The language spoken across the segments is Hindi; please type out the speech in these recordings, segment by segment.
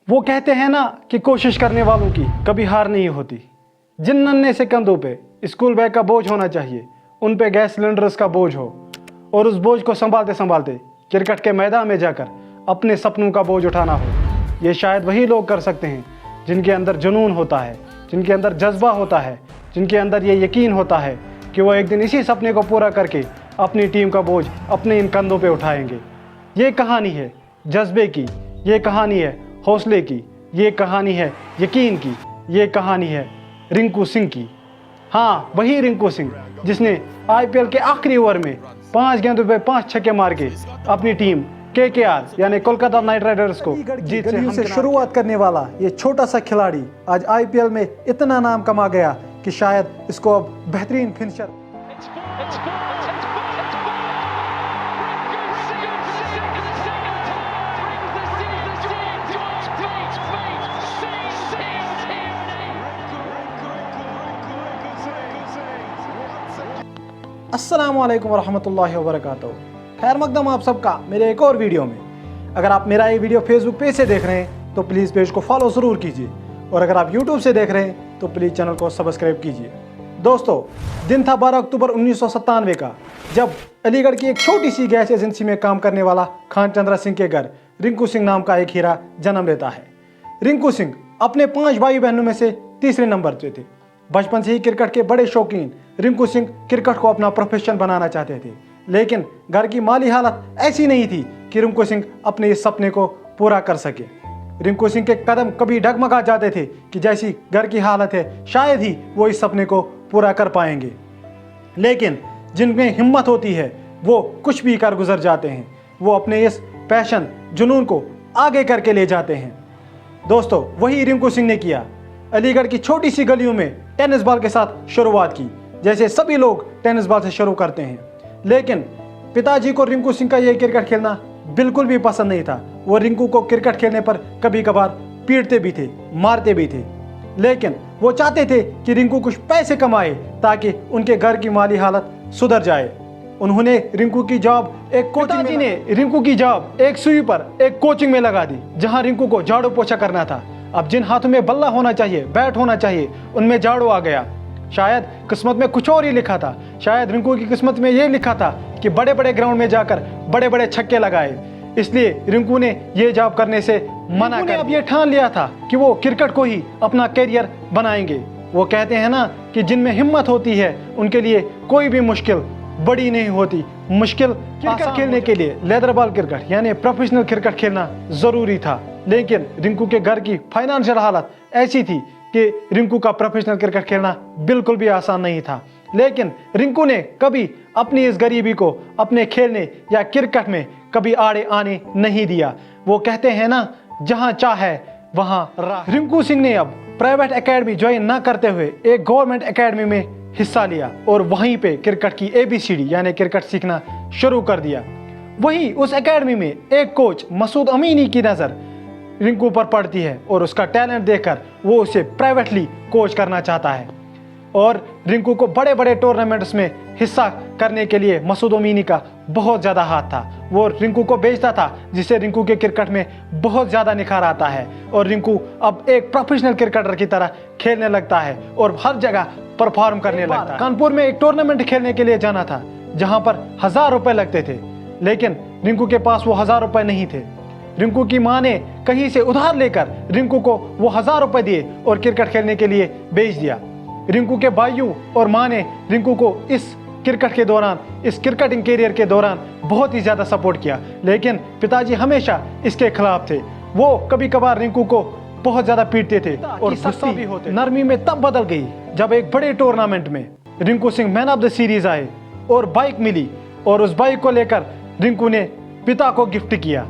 वो कहते हैं ना कि कोशिश करने वालों की कभी हार नहीं होती। जिन नन्हे से कंधों पे स्कूल बैग का बोझ होना चाहिए, उन पे गैस सिलेंडर्स का बोझ हो, और उस बोझ को संभालते संभालते क्रिकेट के मैदान में जाकर अपने सपनों का बोझ उठाना हो। ये शायद वही लोग कर सकते हैं जिनके अंदर जुनून होता है, जिनके अंदर जज्बा होता है, जिनके अंदर ये यकीन होता है कि वो एक दिन इसी सपने को पूरा करके अपनी टीम का बोझ अपने इन कंधों पे उठाएंगे। ये कहानी है जज्बे की, ये कहानी है हौसले की, ये कहानी है यकीन की, ये कहानी है रिंकू सिंह की। हाँ, वही रिंकू सिंह जिसने आईपीएल के आखिरी ओवर में 5 गेंदों पे 5 छक्के मार के अपनी टीम केकेआर यानी कोलकाता नाइट राइडर्स को जीत से शुरुआत करने वाला ये छोटा सा खिलाड़ी आज आईपीएल में इतना नाम कमा गया कि शायद इसको अब बेहतरीन फिनिशर अस्सलामुअलैकुम वरहमतुल्लाहि वबरकातुहू। खैर मकदम आप सबका मेरे एक और वीडियो में। अगर आप मेरा ये वीडियो फेसबुक पेज से देख रहे हैं तो प्लीज़ पेज को फॉलो ज़रूर कीजिए, और अगर आप यूट्यूब से देख रहे हैं तो प्लीज़ चैनल को सब्सक्राइब कीजिए। दोस्तों, दिन था 12 अक्टूबर 1997 का, जब अलीगढ़ की एक छोटी सी गैस एजेंसी में काम करने वाला खान चंद्रा सिंह के घर रिंकू सिंह नाम का एक हीरा जन्म लेता है। रिंकू सिंह अपने 5 भाई बहनों में से तीसरे नंबर पे थे। बचपन से ही क्रिकेट के बड़े शौकीन रिंकू सिंह क्रिकेट को अपना प्रोफेशन बनाना चाहते थे, लेकिन घर की माली हालत ऐसी नहीं थी कि रिंकू सिंह अपने इस सपने को पूरा कर सके। रिंकू सिंह के कदम कभी डगमगा जाते थे कि जैसी घर की हालत है शायद ही वो इस सपने को पूरा कर पाएंगे, लेकिन जिनमें हिम्मत होती है वो कुछ भी कर गुजर जाते हैं। वो अपने इस पैशन जुनून को आगे करके ले जाते हैं। दोस्तों, वही रिंकू सिंह ने किया। अलीगढ़ की छोटी सी गलियों में टेनिस बॉल के साथ शुरुआत की, जैसे सभी लोग टेनिस बॉल से शुरू करते हैं। लेकिन पिताजी को रिंकू सिंह का ये क्रिकेट खेलना बिल्कुल भी पसंद नहीं था। वो रिंकू को क्रिकेट खेलने पर कभी कभार पीटते भी थे, मारते भी थे, लेकिन वो चाहते थे कि रिंकू कुछ पैसे कमाए ताकि उनके घर की माली हालत सुधर जाए। उन्होंने रिंकू की जॉब एक कोचिंग में ने रिंकू की जॉब एक स्वीपर एक कोचिंग में लगा दी, जहां रिंकू को झाड़ू पोछा करना था। अब जिन हाथों में बल्ला होना चाहिए, बैट होना चाहिए, उनमें झाड़ू आ गया। शायद किस्मत में कुछ और ही लिखा था। शायद रिंकू की किस्मत में ये लिखा था कि बड़े बड़े ग्राउंड में जाकर बड़े बड़े छक्के लगाए, इसलिए रिंकू ने ये जॉब करने से मना कर। अब ये ठान लिया था कि वो क्रिकेट को ही अपना कैरियर बनाएंगे। वो कहते हैं ना कि जिनमें हिम्मत होती है उनके लिए कोई भी मुश्किल बड़ी नहीं होती। मुश्किल क्रिकेट खेलने के लिए लेदर बॉल क्रिकेट यानी प्रोफेशनल क्रिकेट खेलना जरूरी था, लेकिन रिंकू के घर की फाइनेंशियल हालत ऐसी थी कि रिंकू का प्रोफेशनल क्रिकेट खेलना बिल्कुल भी आसान नहीं था। लेकिन रिंकू ने कभी अपनी इस गरीबी को अपने खेलने या क्रिकेट में कभी आड़े आने नहीं दिया। वो कहते हैं ना, जहां चाहे वहां राह। रिंकू सिंह ने अब प्राइवेट एकेडमी ज्वाइन न करते हुए एक गवर्नमेंट एकेडमी में हिस्सा लिया और वहीं पे क्रिकेट की ABCD यानी क्रिकेट सीखना शुरू कर दिया। वहीं उस एकेडमी में एक कोच मसूद अमीनी की नज़र रिंकू पर पड़ती है और उसका टैलेंट देखकर वो उसे प्राइवेटली कोच करना चाहता है। और रिंकू को बड़े बड़े टूर्नामेंट्स में हिस्सा करने के लिए मसूद अमीनी का बहुत ज़्यादा हाथ था। वो रिंकू को भेजता था, जिससे रिंकू के क्रिकेट में बहुत ज़्यादा निखार आता है और रिंकू अब एक प्रोफेशनल क्रिकेटर की तरह खेलने लगता है और हर जगह परफॉर्म करने लगता है। कानपुर में एक टूर्नामेंट खेलने के लिए जाना था जहाँ पर 1000 रुपये लगते थे, लेकिन रिंकू के पास वो 1000 रुपये नहीं थे। रिंकू की माँ ने कहीं से उधार लेकर रिंकू को वो 1000 रुपये दिए और क्रिकेट खेलने के लिए भेज दिया। रिंकू के भाइयों और माँ ने रिंकू को इस क्रिकेट के दौरान, इस क्रिकेटिंग कैरियर के दौरान बहुत ही ज़्यादा सपोर्ट किया, लेकिन पिताजी हमेशा इसके खिलाफ थे। वो कभी कभार रिंकू को बहुत ज़्यादा पीटते थे और गुस्सा भी होते। नरमी में तब बदल गई जब एक बड़े टूर्नामेंट में Rinku Singh man of the series आए और बाइक मिली, और उस बाइक को लेकर रिंकू ने पिता को गिफ्ट किया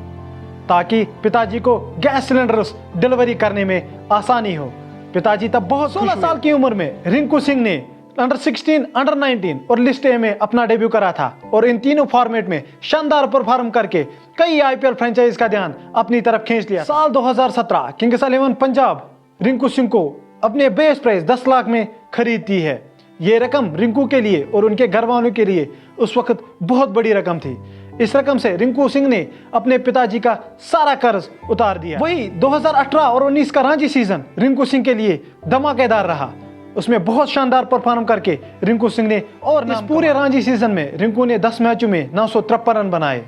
ताकि पिताजी को गैस सिलेंडर्स डिलीवरी करने में आसानी हो। पिताजी तब बहुत 16 साल की उम्र में रिंकू सिंह ने अंडर 16, अंडर 19 और लिस्ट ए में अपना डेब्यू करा था और इन तीनों फॉर्मेट में शानदार परफॉर्म करके कई आईपीएल फ्रेंचाइज का ध्यान अपनी तरफ खींच लिया। साल 2017 किंग्स 11 पंजाब रिंकू सिंह को अपने बेस प्राइस 10 लाख में खरीदती है। ये रकम रिंकू के लिए और उनके घर वालों के लिए उस वक्त बहुत बड़ी रकम थी। इस रकम से रिंकू सिंह ने अपने पिताजी का सारा कर्ज उतार दिया। वही 2018 और 19 का रणजी सीजन रिंकू सिंह के लिए धमाकेदार रहा। उसमें बहुत शानदार परफॉर्म करके रिंकू सिंह ने और इस पूरे रणजी सीजन में रिंकू ने 10 मैचों में 953 रन बनाए।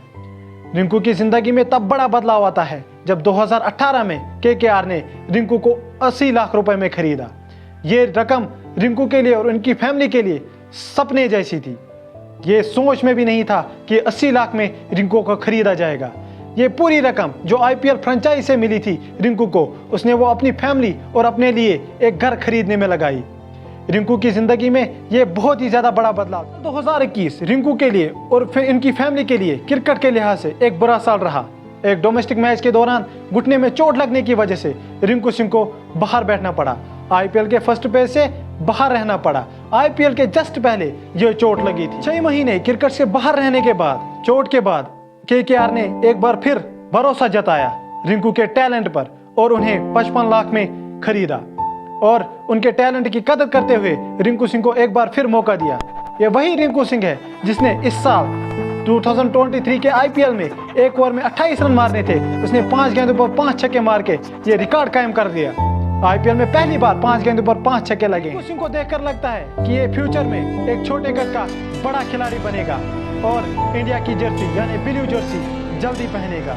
रिंकू की जिंदगी में तब बड़ा बदलाव आता है जब 2018 में केकेआर ने रिंकू को 80 लाख रुपए में खरीदा। ये रकम रिंकू के लिए और उनकी फैमिली के लिए सपने जैसी थी। ये सोच में भी नहीं था कि 80 लाख में रिंकू को खरीदा जाएगा। ये पूरी रकम जो आईपीएल फ्रेंचाइज से मिली थी रिंकू को, उसने वो अपनी फैमिली और अपने लिए एक घर खरीदने में लगाई। रिंकू की जिंदगी में ये बहुत ही ज्यादा बड़ा बदलाव। 2021 रिंकू के लिए और फिर इनकी फैमिली के लिए क्रिकेट के लिहाज से एक बुरा साल रहा। एक डोमेस्टिक मैच के दौरान घुटने में चोट लगने की वजह से रिंकू सिंह को बाहर बैठना पड़ा। आईपीएल के फर्स्ट पेज से बाहर रहना पड़ा। आईपीएल के जस्ट पहले ये चोट लगी थी। 6 महीने क्रिकेट से बाहर रहने के बाद, चोट के बाद केकेआर ने एक बार फिर भरोसा जताया रिंकू के टैलेंट पर और उन्हें 55 लाख में खरीदा और उनके टैलेंट की कदर करते हुए रिंकू सिंह को एक बार फिर मौका दिया। ये वही रिंकू सिंह है जिसने इस साल 2023 के आईपीएल में एक ओवर में 28 रन मारने थे। उसने 5 गेंदों पर 5 छक्के मार के ये रिकॉर्ड कायम कर दिया। आईपीएल में पहली बार 5 गेंदों पर 5 छक्के लगे। रिंकू सिंह को देखकर लगता है कि ये फ्यूचर में एक छोटे कद का बड़ा खिलाड़ी बनेगा और इंडिया की जर्सी यानी ब्लू जर्सी जल्दी पहनेगा।